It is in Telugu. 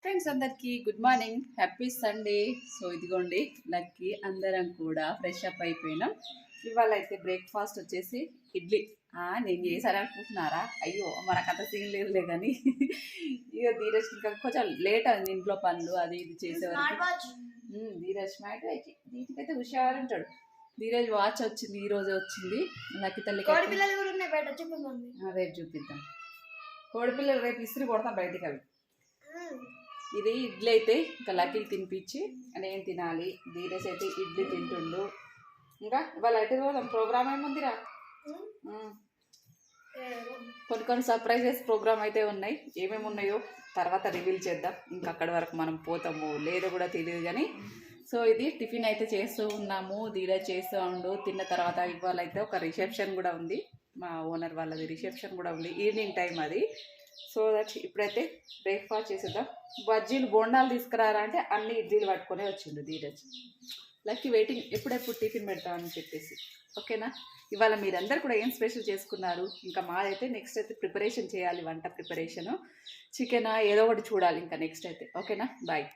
ఫ్రెండ్స్ అందరికీ good morning, happy Sunday. So ఇదిగోండి లక్కీ అందరం కూడా ఫ్రెష్ అప్ అయిపోయినాం. ఇవాళ అయితే బ్రేక్ఫాస్ట్ వచ్చేసి ఇడ్లీ. నేను చేశాను అనుకుంటున్నారా? అయ్యో మనకు అంత సీన్ లేదులే కానీ ఇక ధీరజ్ ఇంకా కొంచెం లేట్ అయింది ఇంట్లో పనులు అది ఇది చేసేవారికి. ధీరజ్ మ్యాట్ దీనికైతే హుషారు ఉంటాడు. ధీరజ్ వాచ్ వచ్చింది, ఈ రోజే వచ్చింది. లక్కీ తల్లికి రేపు చూపిద్దాం. కోడి పిల్లలు రేపు ఇస్త్రీ కొడతాం బయటికి. అవి ఇది ఇడ్లీ అయితే ఇంకా లక్కీకి తినిపించి నేను తినాలి. ధీరజ్ అయితే ఇడ్లీ తింటుండు. ఇంకా ఇవాళ అయితే ప్రోగ్రామ్ ఏముందిరా? కొన్ని సర్ప్రైజెస్ ప్రోగ్రామ్ అయితే ఉన్నాయి. ఏమేమి ఉన్నాయో తర్వాత రివీల్ చేద్దాం. ఇంకా అక్కడి వరకు మనం పోతాము లేదో కూడా తెలియదు కానీ. సో ఇది టిఫిన్ అయితే చేస్తూ ఉన్నాము, ధీరజ్ చేస్తూ ఉండు. తిన్న తర్వాత ఇవాళ అయితే ఒక రిసెప్షన్ కూడా ఉంది, మా ఓనర్ వాళ్ళది రిసెప్షన్ కూడా ఉంది, ఈవినింగ్ టైం అది. సో దట్ ఇప్పుడైతే బ్రేక్ఫాస్ట్ చేసేద్దాం. బజ్జీలు బోండాలు తీసుకురారా అంటే అన్ని ఇడ్లీలు పట్టుకొని వచ్చిండు ధీరజ్. లక్కీ వెయిటింగ్ ఎప్పుడెప్పుడు టిఫిన్ పెడతామని చెప్పేసి. ఓకేనా? ఇవాళ మీరందరూ కూడా ఏం స్పెషల్ చేసుకున్నారు? ఇంకా మాదైతే నెక్స్ట్ అయితే ప్రిపరేషన్ చేయాలి, వంట ప్రిపరేషను. చికెనా ఏదో ఒకటి చూడాలి ఇంకా నెక్స్ట్ అయితే. ఓకేనా? బాయ్.